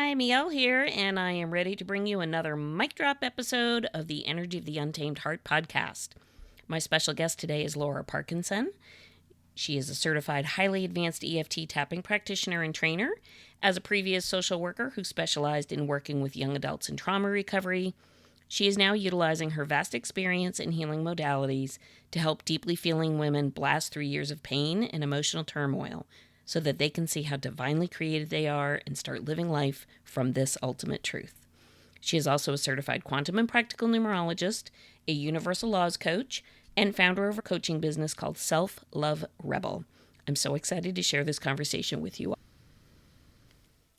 Hi, Miel here, and I am ready to bring you another mic drop episode of the Energy of the Untamed Heart podcast. My special guest today is Laura Parkinson. She is a certified highly advanced EFT tapping practitioner and trainer. As a previous social worker who specialized in working with young adults in trauma recovery, she is now utilizing her vast experience in healing modalities to help deeply feeling women blast through years of pain and emotional turmoil so that they can see how divinely created they are and start living life from this ultimate truth. She is also a certified quantum and practical numerologist, a universal laws coach, and founder of a coaching business called Self Love Rebel. I'm so excited to share this conversation with you all.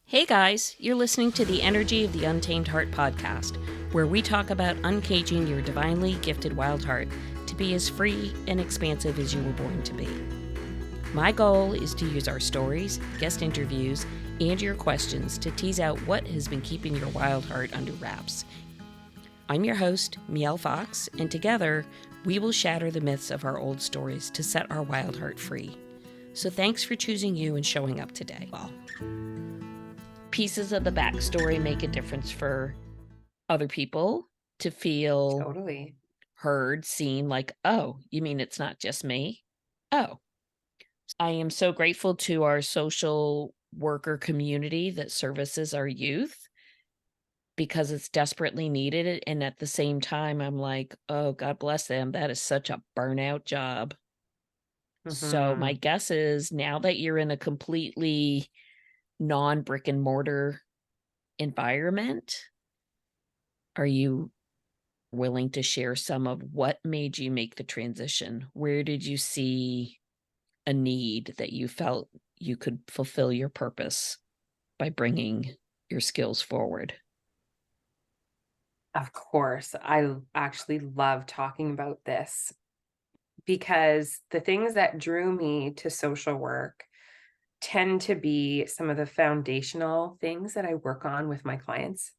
Hey guys, you're listening to the Energy of the Untamed Heart podcast, where we talk about uncaging your divinely gifted wild heart to be as free and expansive as you were born to be. My goal is to use our stories, guest interviews, and your questions to tease out what has been keeping your wild heart under wraps. I'm your host, Miel Fox, and together we will shatter the myths of our old stories to set our wild heart free. So thanks for choosing you and showing up today. Well, pieces of the backstory make a difference for other people to feel Totally. heard, seen, like, oh, you mean it's not just me? Oh. I am so grateful to our social worker community that services our youth because it's desperately needed. And at the same time, I'm like, oh, God bless them. That is such a burnout job. So my Mm-hmm. guess is now that you're in a completely non-brick and mortar environment, are you willing to share some of what made you make the transition? Where did you see a need that you felt you could fulfill your purpose by bringing your skills forward? Of course. I actually love talking about this because the things that drew me to social work tend to be some of the foundational things that I work on with my clients.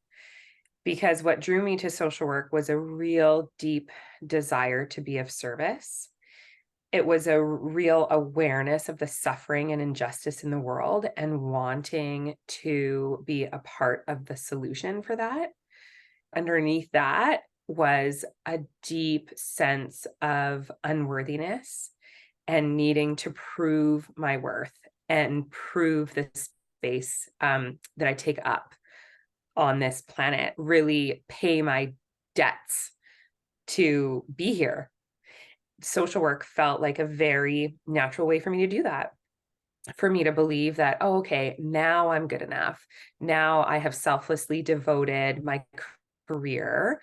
Because what drew me to social work was a real deep desire to be of service. It was a real awareness of the suffering and injustice in the world and wanting to be a part of the solution for that. Underneath that was a deep sense of unworthiness and needing to prove my worth and prove the space that I take up on this planet, really pay my debts to be here. Social work felt like a very natural way for me to do that. For me to believe that, oh, okay, now I'm good enough. Now I have selflessly devoted my career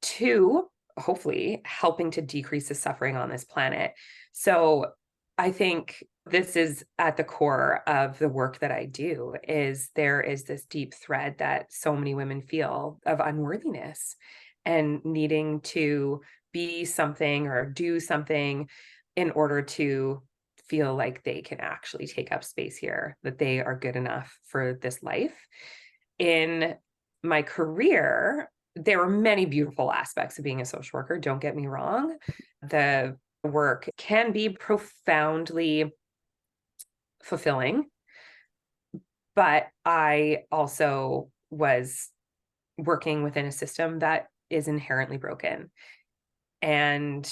to hopefully helping to decrease the suffering on this planet. So I think this is at the core of the work that I do. Is there is this deep thread that so many women feel of unworthiness and needing to be something or do something in order to feel like they can actually take up space here, that they are good enough for this life. In my career, there were many beautiful aspects of being a social worker. Don't get me wrong. The work can be profoundly fulfilling, but I also was working within a system that is inherently broken. And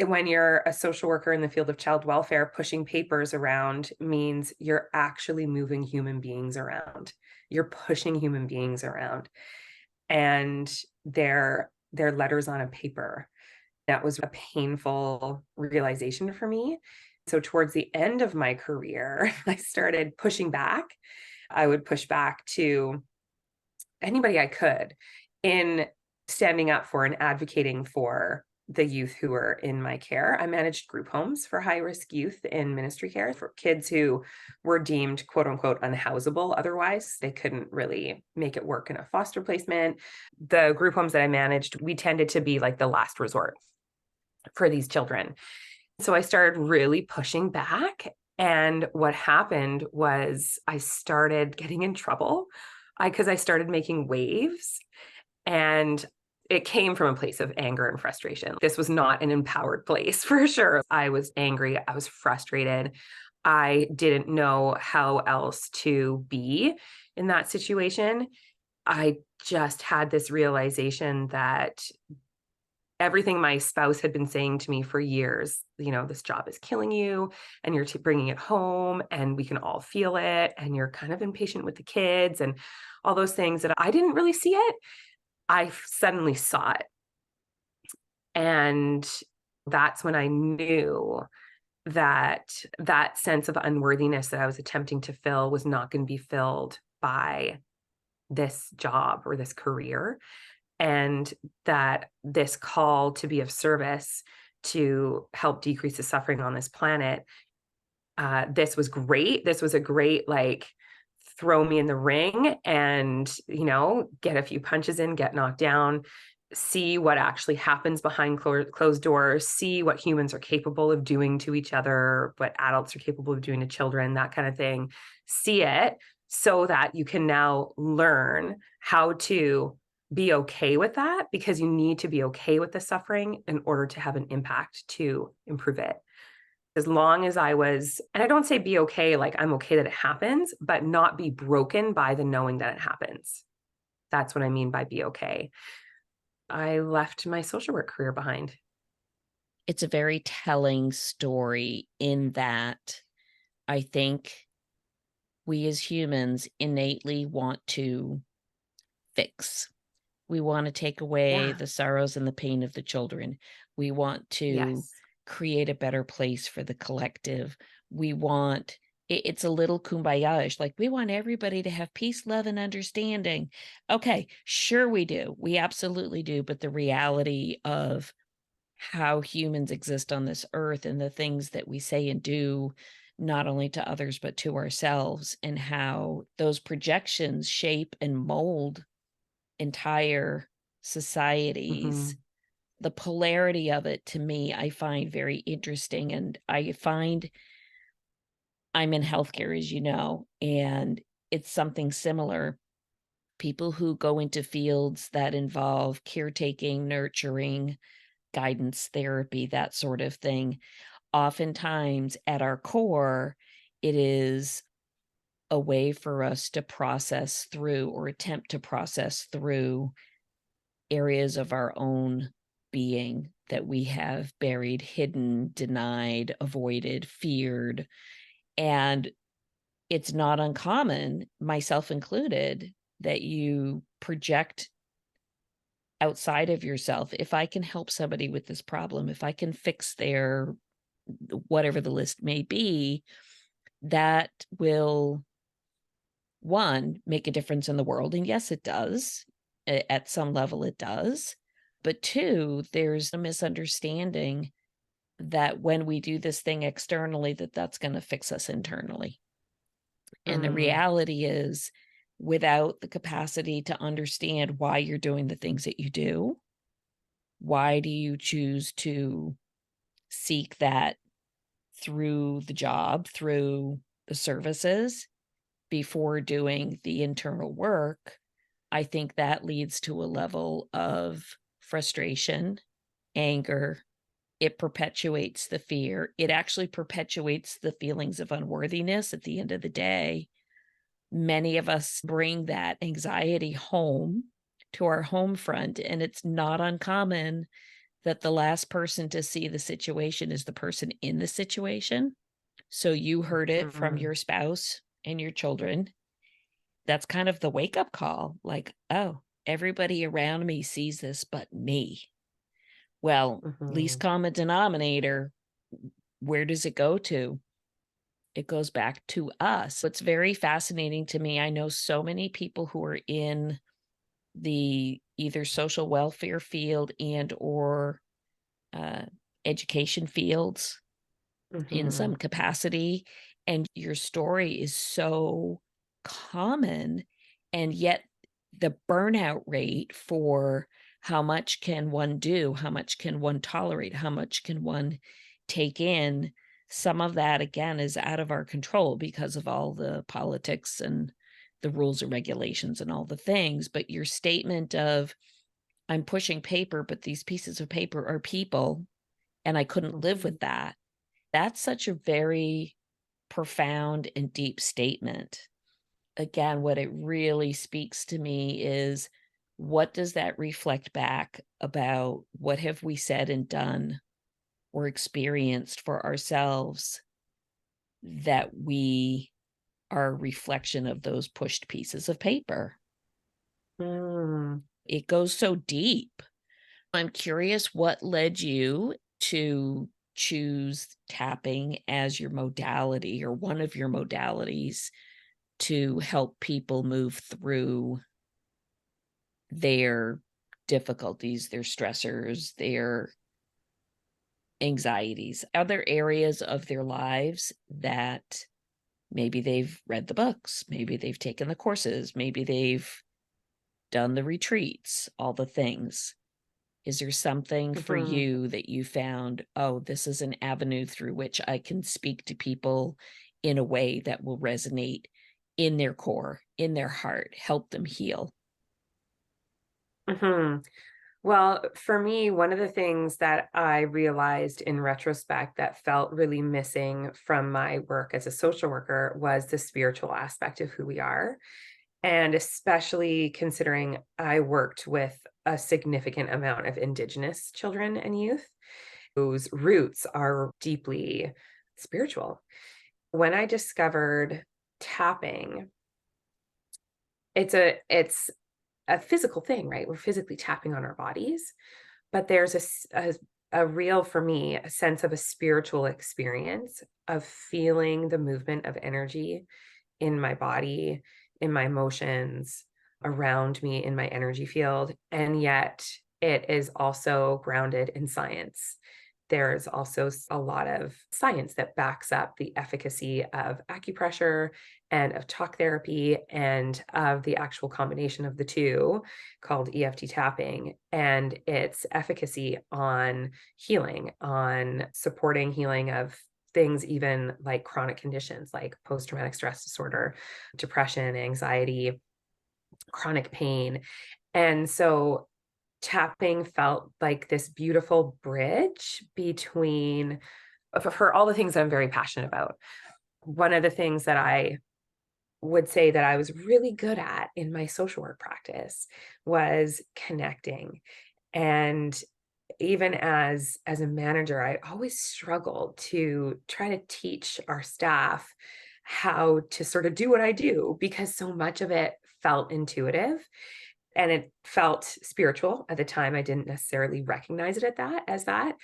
when you're a social worker in the field of child welfare, pushing papers around means you're actually moving human beings around. You're pushing human beings around. And they're letters on a paper. That was a painful realization for me. So towards the end of my career, I started pushing back. I would push back to anybody I could in standing up for and advocating for the youth who were in my care. I managed group homes for high-risk youth in ministry care for kids who were deemed quote unquote unhousable. Otherwise, they couldn't really make it work in a foster placement. The group homes that I managed, we tended to be like the last resort for these children. So I started really pushing back. And what happened was I started getting in trouble because I started making waves. And it came from a place of anger and frustration. This was not an empowered place for sure. I was angry. I was frustrated. I didn't know how else to be in that situation. I just had this realization that everything my spouse had been saying to me for years, this job is killing you and you're bringing it home and we can all feel it and you're kind of impatient with the kids and all those things, that I didn't really see it. I suddenly saw it. And that's when I knew that that sense of unworthiness that I was attempting to fill was not going to be filled by this job or this career, and that this call to be of service to help decrease the suffering on this planet, this was great. This was a great, like, throw me in the ring and, get a few punches in, get knocked down, see what actually happens behind closed doors, see what humans are capable of doing to each other, what adults are capable of doing to children, that kind of thing. See it so that you can now learn how to be okay with that, because you need to be okay with the suffering in order to have an impact to improve it. As long as I was, and I don't say be okay, like I'm okay that it happens, but not be broken by the knowing that it happens. That's what I mean by be okay. I left my social work career behind. It's a very telling story in that I think we as humans innately want to fix. We want to take away Yeah. the sorrows and the pain of the children. We want to Yes. create a better place for the collective. We want it's a little kumbaya-ish, like we want everybody to have peace, love, and understanding. Okay, sure we do. We absolutely do. But the reality of how humans exist on this earth and the things that we say and do, not only to others, but to ourselves, and how those projections shape and mold entire societies. Mm-hmm. The polarity of it, to me, I find very interesting. And I find I'm in healthcare, as you know, and it's something similar. People who go into fields that involve caretaking, nurturing, guidance therapy, that sort of thing, oftentimes at our core, it is a way for us to process through or attempt to process through areas of our own being that we have buried, hidden, denied, avoided, feared. And it's not uncommon, myself included, that you project outside of yourself. If I can help somebody with this problem, if I can fix their whatever the list may be, that will, one, make a difference in the world. And yes, it does. At some level, it does. But two, there's a misunderstanding that when we do this thing externally, that's going to fix us internally. And the Mm. reality is, without the capacity to understand why you're doing the things that you do, why do you choose to seek that through the job, through the services, before doing the internal work? I think that leads to a level of frustration, anger. It perpetuates the fear. It actually perpetuates the feelings of unworthiness at the end of the day. Many of us bring that anxiety home to our home front, and it's not uncommon that the last person to see the situation is the person in the situation. So you heard it from Mm. your spouse and your children. That's kind of the wake up call, like, oh, everybody around me sees this but me. Well, least Mm-hmm. common denominator, where does it go to? It goes back to us. It's very fascinating to me. I know so many people who are in the either social welfare field and or uh, education fields in Mm-hmm. some capacity, and your story is so common, and yet the burnout rate for how much can one do, how much can one tolerate, how much can one take in, some of that again is out of our control because of all the politics and the rules and regulations and all the things. But your statement of, I'm pushing paper, but these pieces of paper are people, and I couldn't live Mm-hmm. with that. That's such a very profound and deep statement. Again, what it really speaks to me is, what does that reflect back about what have we said and done or experienced for ourselves that we are a reflection of those pushed pieces of paper? Mm. It goes so deep. I'm curious what led you to choose tapping as your modality or one of your modalities to help people move through their difficulties, their stressors, their anxieties. Are there areas of their lives that maybe they've read the books, maybe they've taken the courses, maybe they've done the retreats, all the things? Is there something for Mhm. you that you found, oh, this is an avenue through which I can speak to people in a way that will resonate in their core, in their heart, help them heal? Mhm. Well, for me, one of the things that I realized in retrospect that felt really missing from my work as a social worker was the spiritual aspect of who we are. And especially considering I worked with a significant amount of Indigenous children and youth, whose roots are deeply spiritual. When I discovered tapping, it's a physical thing, right? We're physically tapping on our bodies, but there's a real, for me, a sense of a spiritual experience of feeling the movement of energy in my body, in my emotions, around me, in my energy field. And yet it is also grounded in science. There's also a lot of science that backs up the efficacy of acupressure and of talk therapy and of the actual combination of the two called EFT tapping and its efficacy on healing, on supporting healing of things even like chronic conditions like post-traumatic stress disorder, depression, anxiety, chronic pain. And so tapping felt like this beautiful bridge between for all the things I'm very passionate about. One of the things that I would say that I was really good at in my social work practice was connecting. And even as a manager, I always struggled to try to teach our staff how to sort of do what I do because so much of it felt intuitive and it felt spiritual at the time. I didn't necessarily recognize it as that.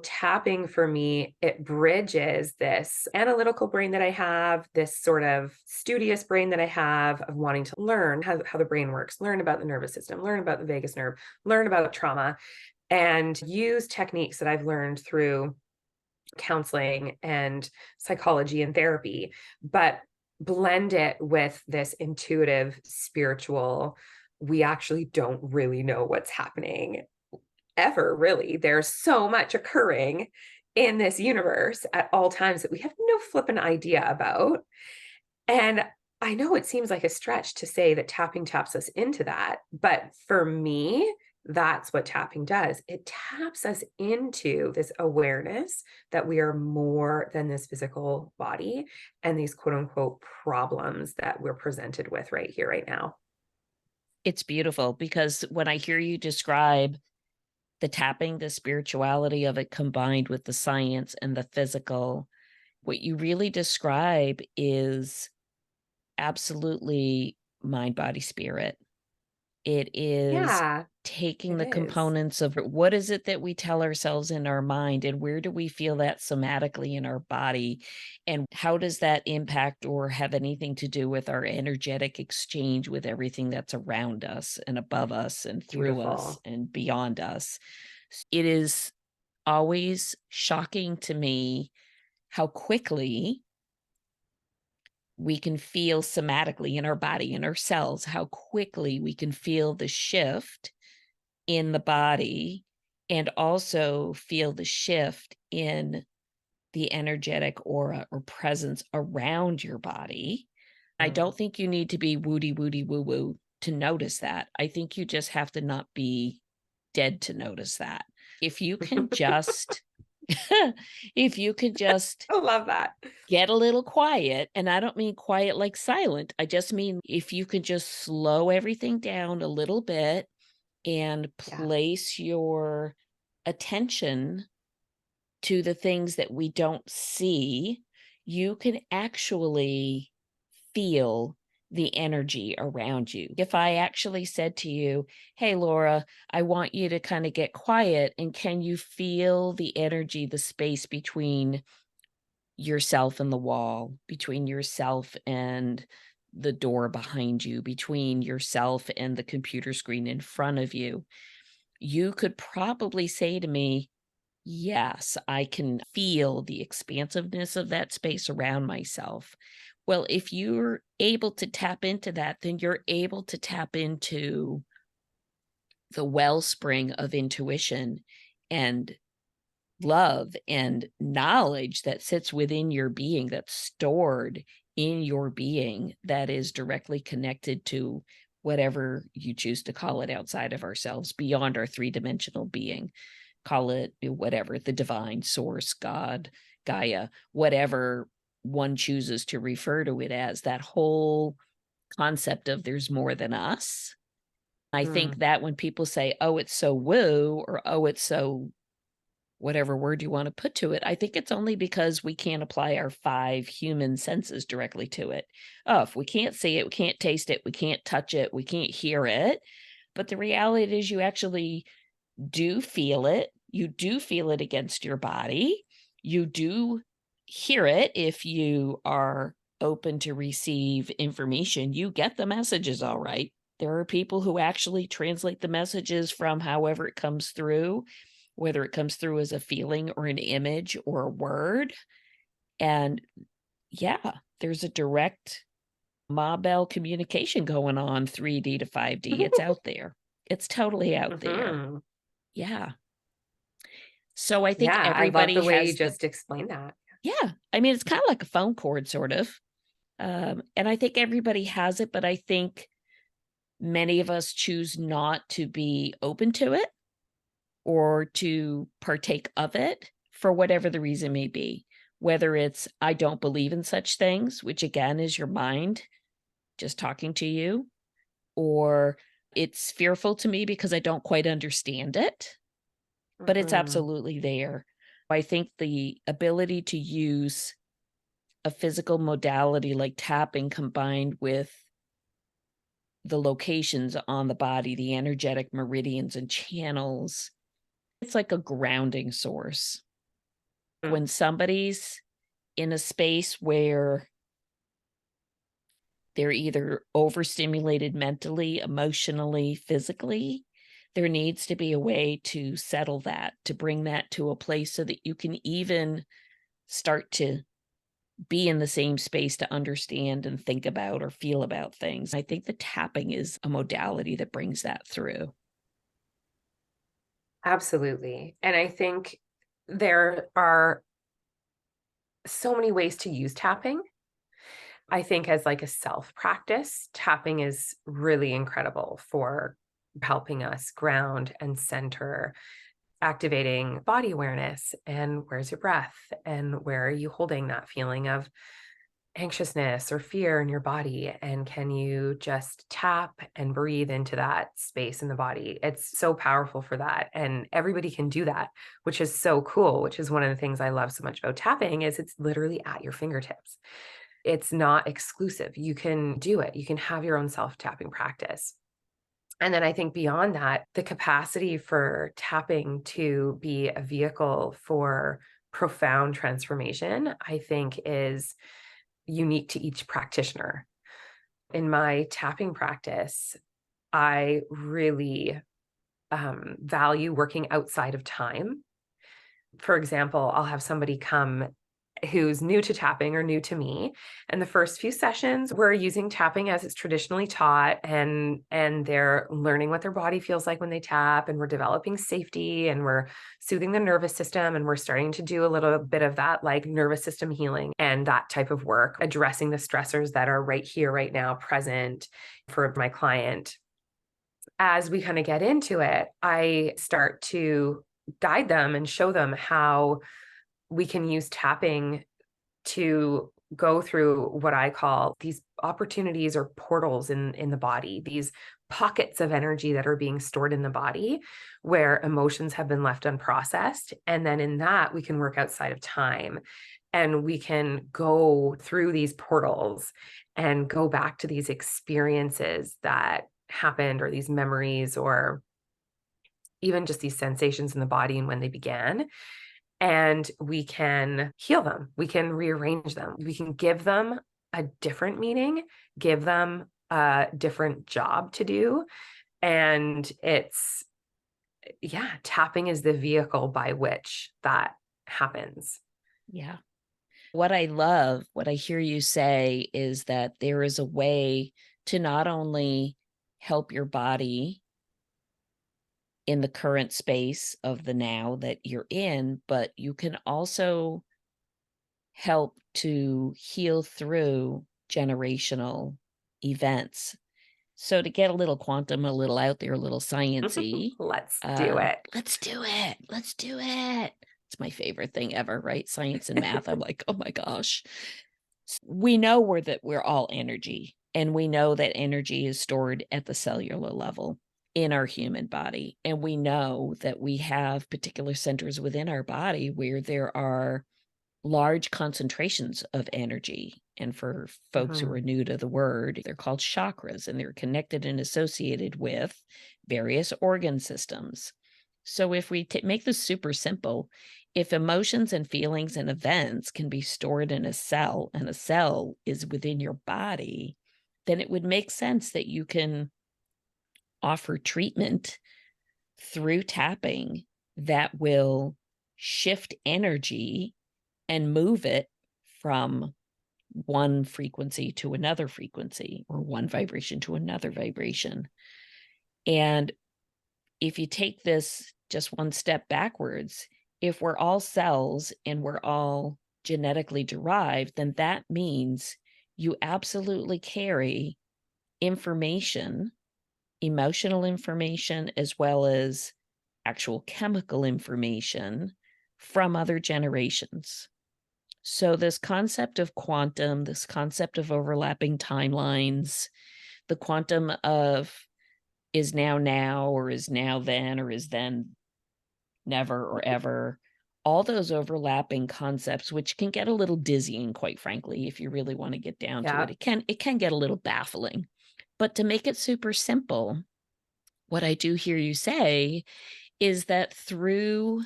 Tapping for me, it bridges this analytical brain that I have, this sort of studious brain that I have of wanting to learn how the brain works, learn about the nervous system, learn about the vagus nerve, learn about trauma, and use techniques that I've learned through counseling and psychology and therapy, but blend it with this intuitive, spiritual, we actually don't really know what's happening ever, really. There's so much occurring in this universe at all times that we have no flippant idea about. And I know it seems like a stretch to say that tapping taps us into that, but for me, that's what tapping does. It taps us into this awareness that we are more than this physical body and these quote unquote problems that we're presented with right here, right now. It's beautiful because when I hear you describe the tapping, the spirituality of it combined with the science and the physical, what you really describe is absolutely mind, body, spirit. It is Yeah, taking it the is. components of what is it that we tell ourselves in our mind, and where do we feel that somatically in our body, and how does that impact or have anything to do with our energetic exchange with everything that's around us and above us and through us Beautiful. and beyond us. It is always shocking to me how quickly we can feel somatically in our body, in our cells, how quickly we can feel the shift in the body and also feel the shift in the energetic aura or presence around your body. I Mm. don't think you need to be woody woody woo woo to notice that. I think you just have to not be dead to notice that. If you can just If you could just I love that. get a little quiet, and I don't mean quiet like silent, I just mean if you could just slow everything down a little bit and Yeah. place your attention to the things that we don't see, you can actually feel the energy around you. If I actually said to you, "Hey, Laura, I want you to kind of get quiet, and can you feel the energy, the space between yourself and the wall, between yourself and the door behind you, between yourself and the computer screen in front of you?" You could probably say to me, "Yes, I can feel the expansiveness of that space around myself." Well, if you're able to tap into that, then you're able to tap into the wellspring of intuition and love and knowledge that sits within your being, that's stored in your being, that is directly connected to whatever you choose to call it outside of ourselves, beyond our three-dimensional being. Call it whatever, the divine source, God, Gaia, whatever one chooses to refer to it as, that whole concept of there's more than us. I think Mm. that when people say, "Oh, it's so woo," or, "Oh, it's so," whatever word you want to put to it, I think it's only because we can't apply our 5 human senses directly to it. Oh, if we can't see it, we can't taste it, we can't touch it, we can't hear it. But the reality is you actually do feel it. You do feel it against your body. You do hear it if you are open to receive information. You get the messages all right. There are people who actually translate the messages from however it comes through, whether it comes through as a feeling or an image or a word. And yeah, there's a direct Ma Bell communication going on 3D to 5D. It's out there. It's totally out there. Mhm. Yeah. So I think Yeah, I love everybody the way you has the just explained that. yeah, I mean, it's kinda like a phone cord sort of, and I think everybody has it, but I think many of us choose not to be open to it or to partake of it for whatever the reason may be. Whether it's, "I don't believe in such things," which again is your mind just talking to you, or, "It's fearful to me because I don't quite understand it." But it's Mhm. absolutely there. I think the ability to use a physical modality like tapping combined with the locations on the body, the energetic meridians and channels, it's like a grounding source. Mm. When somebody's in a space where they're either overstimulated mentally, emotionally, physically, there needs to be a way to settle that, to bring that to a place so that you can even start to be in the same space to understand and think about or feel about things. I think the tapping is a modality that brings that through. Absolutely. And I think there are so many ways to use tapping. I think as like a self practice, tapping is really incredible for helping us ground and center, activating body awareness and where's your breath and where are you holding that feeling of anxiousness or fear in your body, and can you just tap and breathe into that space in the body? It's so powerful for that, and everybody can do that, which is so cool, which is one of the things I love so much about tapping is it's literally at your fingertips. It's not exclusive. You can do it. You can have your own self tapping practice. And then I think beyond that, the capacity for tapping to be a vehicle for profound transformation, I think is unique to each practitioner. In my tapping practice, I really value working outside of time. For example, I'll have somebody come who's new to tapping or new to me, and the first few sessions we're using tapping as it's traditionally taught, and they're learning what their body feels like when they tap, and we're developing safety, and we're soothing the nervous system, and we're starting to do a little bit of that like nervous system healing and that type of work, addressing the stressors that are right here right now present for my client. As we kind of get into it, I start to guide them and show them how we can use tapping to go through what I call these opportunities or portals in the body, these pockets of energy that are being stored in the body where emotions have been left unprocessed. And then in that, we can work outside of time and we can go through these portals and go back to these experiences that happened, or these memories, or even just these sensations in the body and when they began. And we can heal them. We can rearrange them. We can give them a different meaning, give them a different job to do. And it's, yeah, tapping is the vehicle by which that happens. Yeah. What I love, what I hear you say is that there is a way to not only help your body in the current space of the now that you're in, but you can also help to heal through generational events. So to get a little quantum, a little out there, a little sciencey, Let's do it. Let's do it. Let's do it. It's my favorite thing ever, right? Science and math. I'm like, oh my gosh. We know we're all energy, and we know that energy is stored at the cellular level in our human body. And we know that we have particular centers within our body where there are large concentrations of energy. And for folks who are new to the word, they're called chakras, and they're connected and associated with various organ systems. So if we make this super simple, if emotions and feelings and events can be stored in a cell, and a cell is within your body, then it would make sense that you can offer treatment through tapping that will shift energy and move it from one frequency to another frequency, or one vibration to another vibration. And if you take this just one step backwards, if we're all cells and we're all genetically derived, then that means you absolutely carry information, emotional information, as well as actual chemical information from other generations. So this concept of quantum, this concept of overlapping timelines, the quantum of is now, or is now then, or is then never or ever, all those overlapping concepts, which can get a little dizzying, quite frankly, if you really want to get down to it. It can get a little baffling. But to make it super simple, what I do hear you say is that through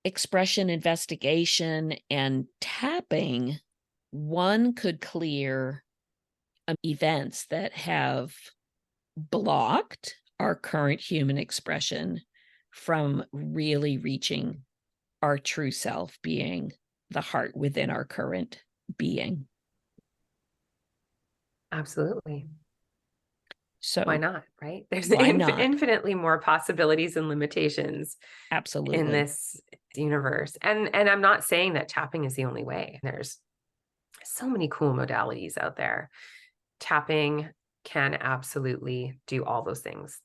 expression, investigation, and tapping, one could clear events that have blocked our current human expression from really reaching our true self, being the heart within our current being. Absolutely. So why not, right? There's infinitely more possibilities and limitations absolutely in this universe. And I'm not saying that tapping is the only way. There's so many cool modalities out there. Tapping can absolutely do all those things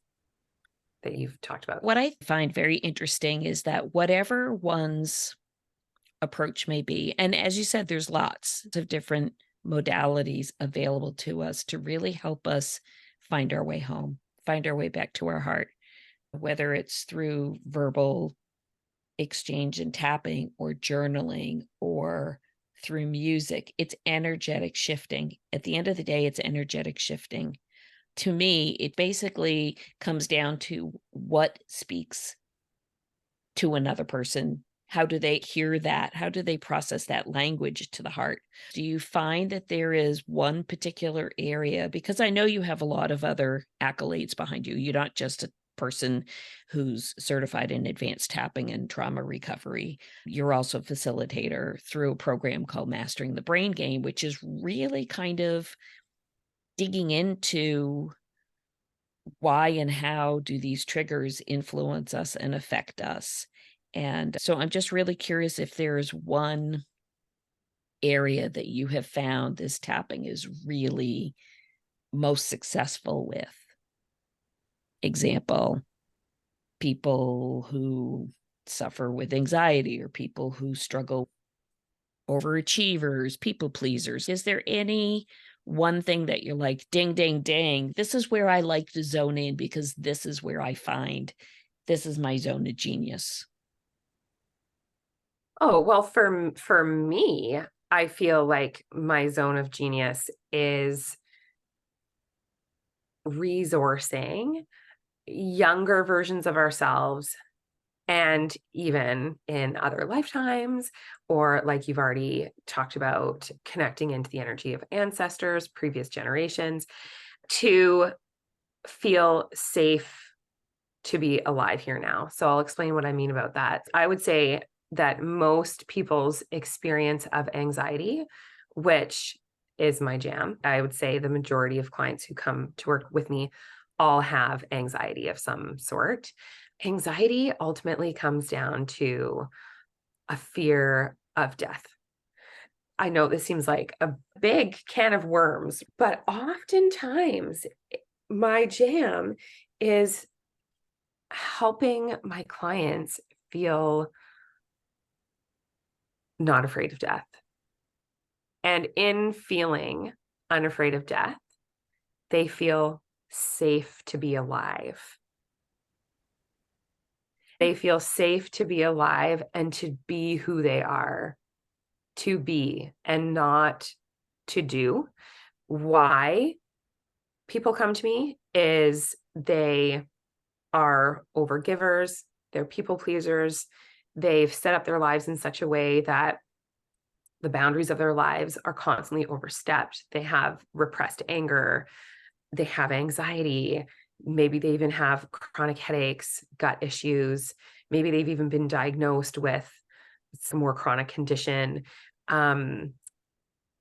that you've talked about. What I find very interesting is that whatever one's approach may be, and as you said, there's lots of different modalities available to us to really help us find our way home, find our way back to our heart, whether it's through verbal exchange and tapping, or journaling, or through music. It's energetic shifting. At the end of the day, it's energetic shifting. To me, it basically comes down to what speaks to another person. How do they hear that? How do they process that language to the heart? Do you find that there is one particular area? Because I know you have a lot of other accolades behind you. You're not just a person who's certified in advanced tapping and trauma recovery. You're also a facilitator through a program called Mastering the Brain Game, which is really kind of digging into why and how do these triggers influence us and affect us. And so I'm just really curious if there's one area that you have found this tapping is really most successful with. Example, people who suffer with anxiety or people who struggle, overachievers, people pleasers. Is there any one thing that you're like, ding, ding, ding, this is where I like to zone in because this is where I find this is my zone of genius? Oh, well, for me, I feel like my zone of genius is resourcing younger versions of ourselves, and even in other lifetimes, or like you've already talked about, connecting into the energy of ancestors, previous generations, to feel safe to be alive here now. So I'll explain what I mean about that. I would say that most people's experience of anxiety, which is my jam, I would say the majority of clients who come to work with me all have anxiety of some sort. Anxiety ultimately comes down to a fear of death. I know this seems like a big can of worms, but oftentimes my jam is helping my clients feel not afraid of death. And in feeling unafraid of death, they feel safe to be alive. They feel safe to be alive and to be who they are, to be and not to do. Why people come to me is they are overgivers, they're people pleasers, they've set up their lives in such a way that the boundaries of their lives are constantly overstepped. They have repressed anger, they have anxiety, maybe they even have chronic headaches, gut issues, maybe they've even been diagnosed with some more chronic condition.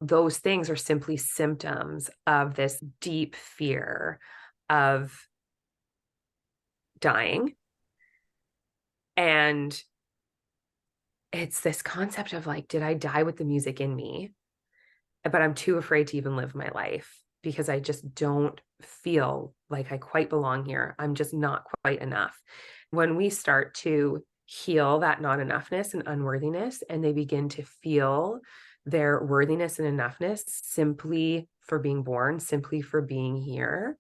Those things are simply symptoms of this deep fear of dying. And it's this concept of like, did I die with the music in me? But I'm too afraid to even live my life because I just don't feel like I quite belong here. I'm just not quite enough. When we start to heal that not enoughness and unworthiness, and they begin to feel their worthiness and enoughness simply for being born, simply for being here,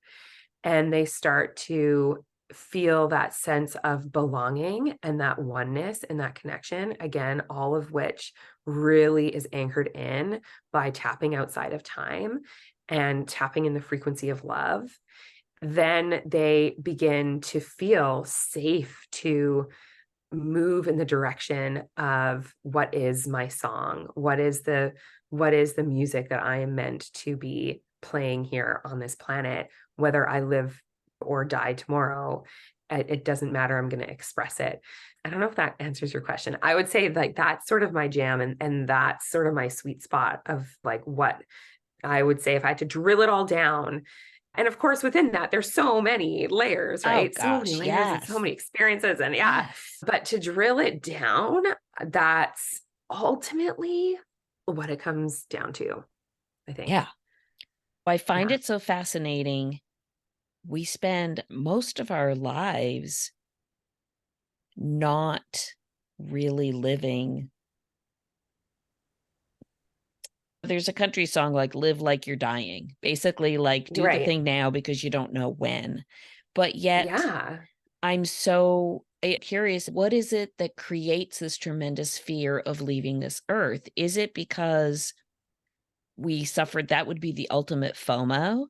and they start to feel that sense of belonging and that oneness and that connection, again, all of which really is anchored in by tapping outside of time and tapping in the frequency of love, then they begin to feel safe to move in the direction of what is my song, what is the music that I am meant to be playing here on this planet, whether I live or die tomorrow. It doesn't matter. I'm going to express it. I don't know if that answers your question. I would say like that's sort of my jam, and that's sort of my sweet spot of like what I would say if I had to drill it all down. And of course, within that, there's so many layers, Oh right? So many gosh, layers and so yes. many experiences. And yeah, Yes. but to drill it down, that's ultimately what it comes down to, I think. Yeah. I find Yeah. it so fascinating. We spend most of our lives not really living. There's a country song like live like you're dying, basically like do the Right. thing now because you don't know when. But yet Yeah. I'm so curious, what is it that creates this tremendous fear of leaving this earth? Is it because we suffered, that would be the ultimate FOMO,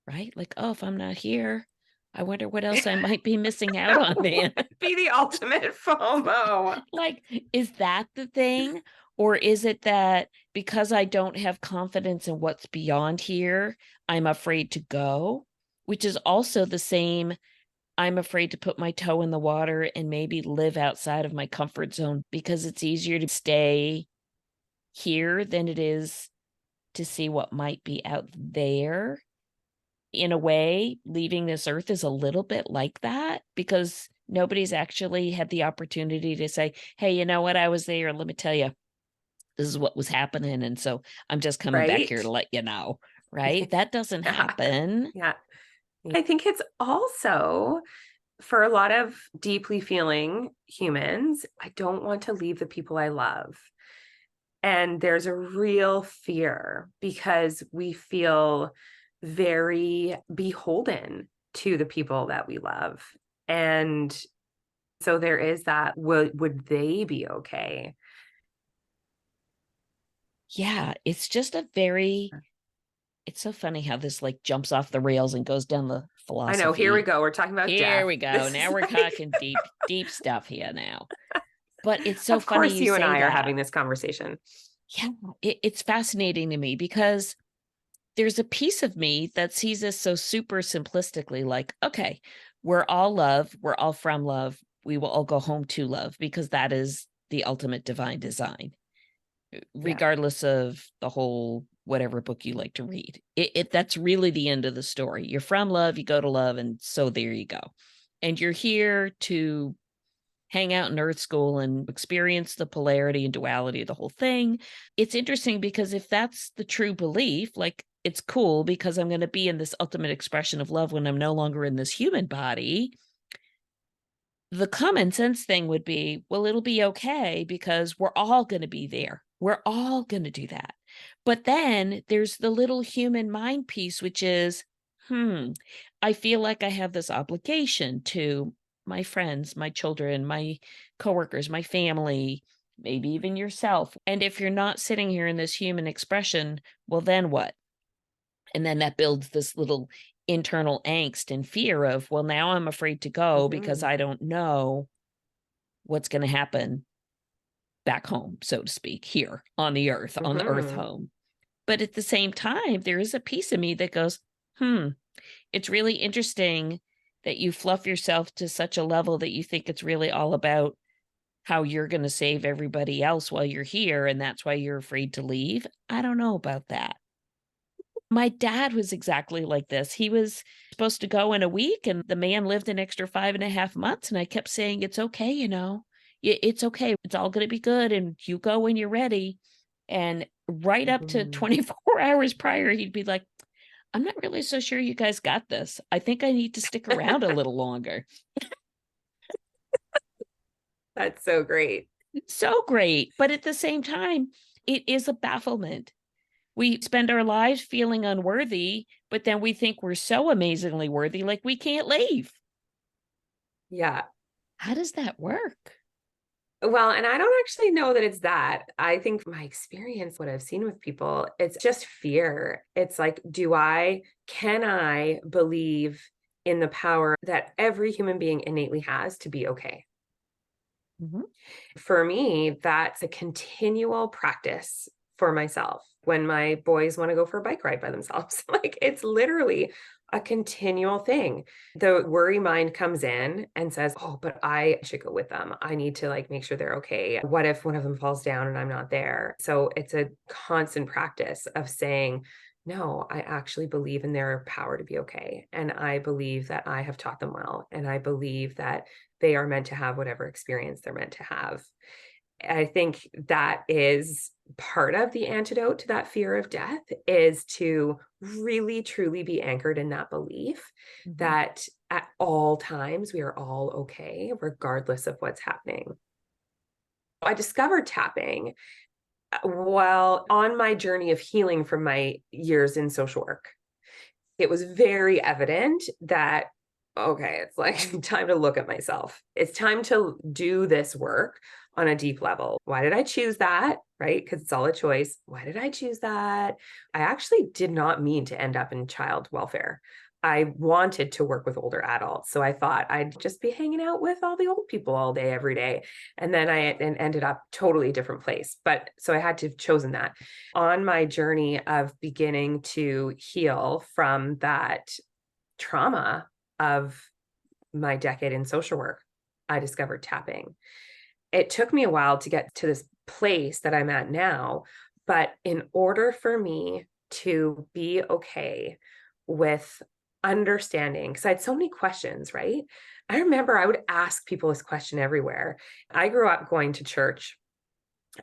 right? Like, oh, if I'm not here, I wonder what else I might be missing out on, man. Be the ultimate FOMO. Like, is that the thing? Or is it that because I don't have confidence in what's beyond here, I'm afraid to go? Which is also the same. I'm afraid to put my toe in the water and maybe live outside of my comfort zone because it's easier to stay here than it is to see what might be out there. In a way, leaving this earth is a little bit like that because nobody's actually had the opportunity to say, hey, you know what? I was there. Let me tell you, this is what was happening. And so I'm just coming back here Right. to let you know, right? That doesn't Yeah. happen. Yeah. I think it's also For a lot of deeply feeling humans, I don't want to leave the people I love. And there's a real fear because we feel very beholden to the people that we love. And so there is that, would they be okay? Yeah, it's just a very, it's so funny how this like jumps off the rails and goes down the I know, here we philosophy. go. We're talking about Here death. we go. This Now is we're like, talking deep, deep stuff here now. But it's so of funny course, you you and say I are that. having this conversation. Yeah, it's fascinating to me because there's a piece of me that sees this so super simplistically like, okay, we're all love, we're all from love, we will all go home to love because that is the ultimate divine design, Yeah. regardless of the whole whatever book you like to read. That's really the end of the story. You're from love, you go to love, and so there you go. And you're here to hang out in Earth School and experience the polarity and duality of the whole thing. It's interesting because if that's the true belief, like it's cool because I'm going to be in this ultimate expression of love when I'm no longer in this human body. The common sense thing would be, well, it'll be okay because we're all going to be there. We're all going to do that. But then there's the little human mind piece, which is, I feel like I have this obligation to my friends, my children, my coworkers, my family, maybe even yourself. And if you're not sitting here in this human expression, well, then what? And then that builds this little internal angst and fear of, well, now I'm afraid to go because Mhm. I don't know what's going to happen back home, so to speak, here on the earth, on the earth Mhm. home. But at the same time, there is a piece of me that goes, it's really interesting that you fluff yourself to such a level that you think it's really all about how you're going to save everybody else while you're here. And that's why you're afraid to leave. I don't know about that. My dad was exactly like this. He was supposed to go in a week, and the man lived an extra 5.5 months. And I kept saying, it's okay, it's okay. It's all going to be good. And you go when you're ready. And right up to Mhm. 24 hours prior, he'd be like, I'm not really so sure you guys got this. I think I need to stick around a little longer. That's so great. So great. But at the same time, it is a bafflement. We spend our lives feeling unworthy, but then we think we're so amazingly worthy, like we can't leave. Yeah. How does that work? Well, and I don't actually know that it's that. I think my experience, what I've seen with people, it's just fear. It's like, can I believe in the power that every human being innately has to be okay? Mhm. For me, that's a continual practice for myself. When my boys want to go for a bike ride by themselves, like it's literally a continual thing. The worry mind comes in and says, "Oh, but I should go with them. I need to like make sure they're okay. What if one of them falls down and I'm not there?" So it's a constant practice of saying, "No, I actually believe in their power to be okay. And I believe that I have taught them well. And I believe that they are meant to have whatever experience they're meant to have." I think that is part of the antidote to that fear of death, is to really truly be anchored in that belief Mhm. that at all times we are all okay, regardless of what's happening. I discovered tapping while on my journey of healing from my years in social work. It was very evident that, okay, it's like time to look at myself. It's time to do this work on a deep level. Why did I choose that? Right? Because it's all a choice. Why did I choose that? I actually did not mean to end up in child welfare. I wanted to work with older adults. So I thought I'd just be hanging out with all the old people all day, every day. And then ended up totally different place. But so I had to have chosen that. On my journey of beginning to heal from that trauma of my decade in social work, I discovered tapping. It took me a while to get to this place that I'm at now, but in order for me to be okay with understanding, because I had so many questions, right? I remember I would ask people this question everywhere. I grew up going to church,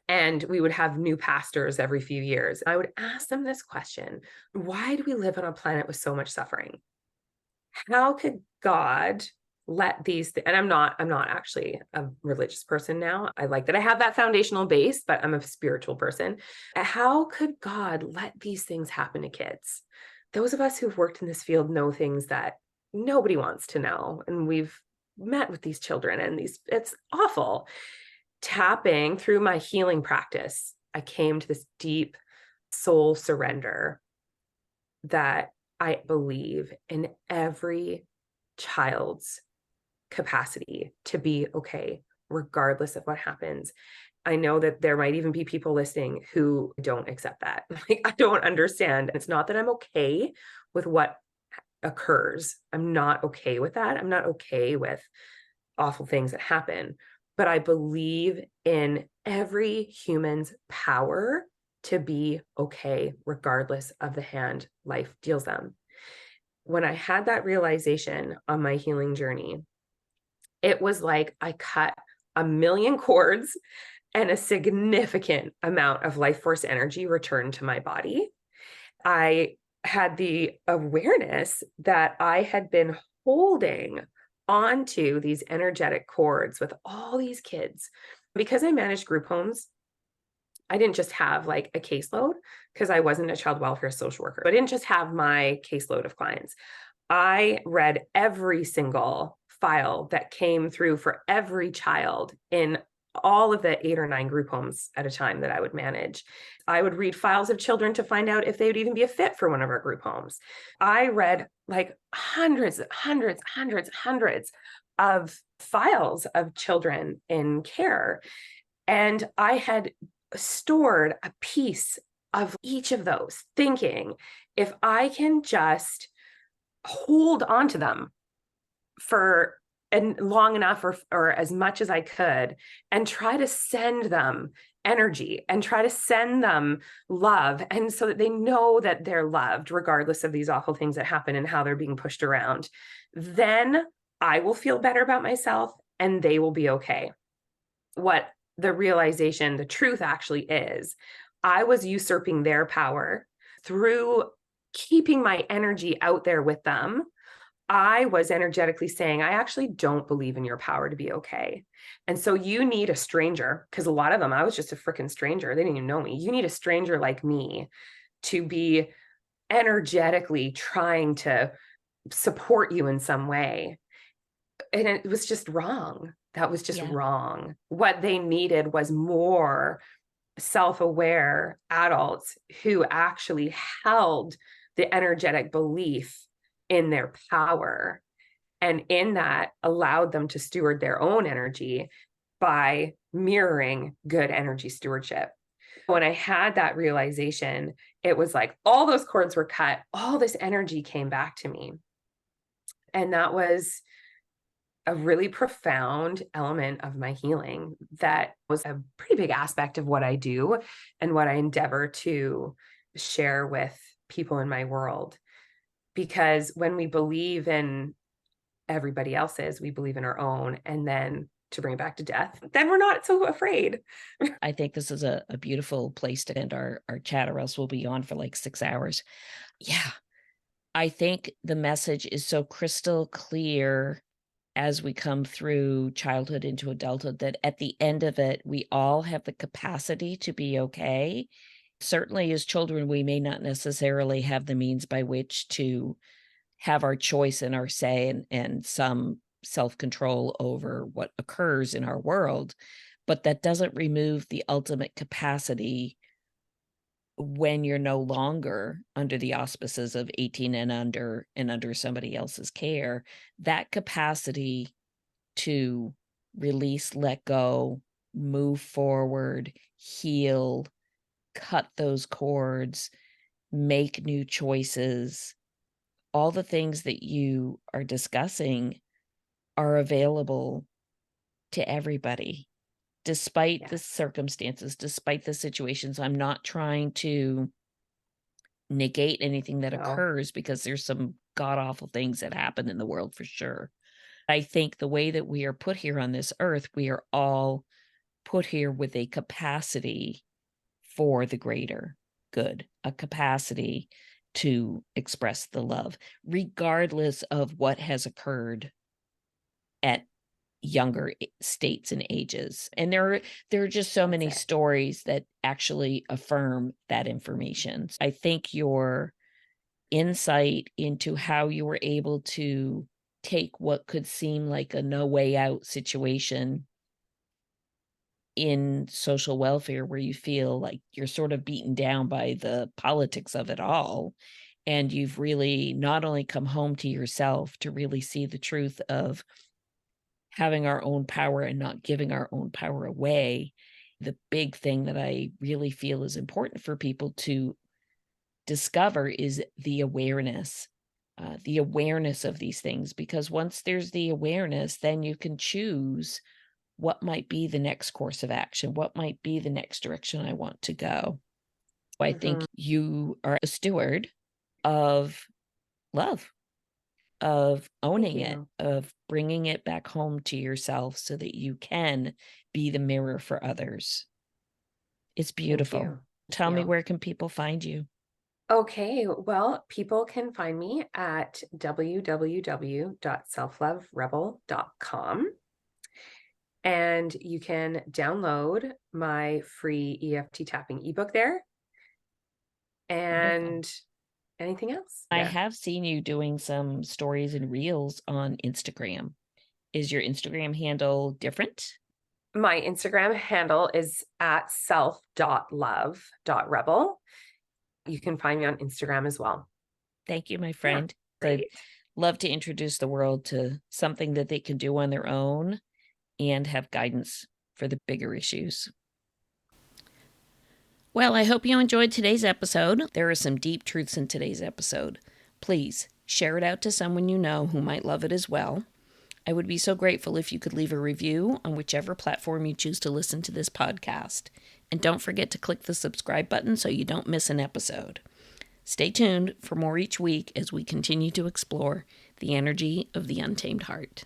and we would have new pastors every few years. I would ask them this question: why do we live on a planet with so much suffering? How could God let these, and I'm not actually a religious person now. I like that I have that foundational base, but I'm a spiritual person. How could God let these things happen to kids? Those of us who've worked in this field know things that nobody wants to know. And we've met with these children, and it's awful. Tapping through my healing practice, I came to this deep soul surrender that I believe in every child's capacity to be okay, regardless of what happens. I know that there might even be people listening who don't accept that. Like, I don't understand. It's not that I'm okay with what occurs. I'm not okay with that. I'm not okay with awful things that happen, but I believe in every human's power to be okay, regardless of the hand life deals them. When I had that realization on my healing journey, it was like I cut a million cords and a significant amount of life force energy returned to my body. I had the awareness that I had been holding onto these energetic cords with all these kids. Because I managed group homes, I didn't just have like a caseload, because I wasn't a child welfare social worker. I didn't just have my caseload of clients. I read every single file that came through for every child in all of the 8 or 9 group homes at a time that I would manage. I would read files of children to find out if they would even be a fit for one of our group homes. I read like hundreds of files of children in care. And I had stored a piece of each of those, thinking, if I can just hold on to them for and long enough or as much as I could, and try to send them energy and try to send them love, and so that they know that they're loved regardless of these awful things that happen and how they're being pushed around, then I will feel better about myself and they will be okay. What the realization, the truth actually is, I was usurping their power through keeping my energy out there with them. I was energetically saying, I actually don't believe in your power to be okay. And so you need a stranger, because a lot of them, I was just a freaking stranger. They didn't even know me. You need a stranger like me to be energetically trying to support you in some way. And it was just wrong. That was just wrong. What they needed was more self-aware adults who actually held the energetic belief in their power, and in that allowed them to steward their own energy by mirroring good energy stewardship. When I had that realization, it was like all those cords were cut, all this energy came back to me. And that was a really profound element of my healing. That was a pretty big aspect of what I do and what I endeavor to share with people in my world. Because when we believe in everybody else's, we believe in our own. And then to bring it back to death, then we're not so afraid. I think this is a beautiful place to end our chat, or else we'll be on for like 6 hours. Yeah. I think the message is so crystal clear as we come through childhood into adulthood that at the end of it, we all have the capacity to be okay. Certainly, as children, we may not necessarily have the means by which to have our choice and our say and some self-control over what occurs in our world, but that doesn't remove the ultimate capacity when you're no longer under the auspices of 18 and under somebody else's care. That capacity to release, let go, move forward, heal, cut those cords, make new choices, all the things that you are discussing are available to everybody, despite the circumstances, despite the situations. I'm not trying to negate anything that occurs, because there's some god awful things that happen in the world for sure. I think the way that we are put here on this earth, we are all put here with a capacity for the greater good, a capacity to express the love, regardless of what has occurred at younger states and ages. And there are just so many stories that actually affirm that information. I think your insight into how you were able to take what could seem like a no way out situation in social welfare, where you feel like you're sort of beaten down by the politics of it all, and you've really not only come home to yourself to really see the truth of having our own power and not giving our own power away. The big thing that I really feel is important for people to discover is the awareness of these things, because once there's the awareness, then you can choose what might be the next course of action, what might be the next direction I want to go. I think you are a steward of love, of owning it, of bringing it back home to yourself so that you can be the mirror for others. It's beautiful. Tell me, where can people find you? Okay, well, people can find me at www.selfloverebel.com. And you can download my free EFT tapping ebook there. And wonderful. Anything else? I have seen you doing some stories and reels on Instagram. Is your Instagram handle different? My Instagram handle is at self.love.rebel. You can find me on Instagram as well. Thank you, my friend. Yeah, I'd love to introduce the world to something that they can do on their own and have guidance for the bigger issues. Well, I hope you enjoyed today's episode. There are some deep truths in today's episode. Please share it out to someone you know who might love it as well. I would be so grateful if you could leave a review on whichever platform you choose to listen to this podcast. And don't forget to click the subscribe button so you don't miss an episode. Stay tuned for more each week as we continue to explore the energy of the untamed heart.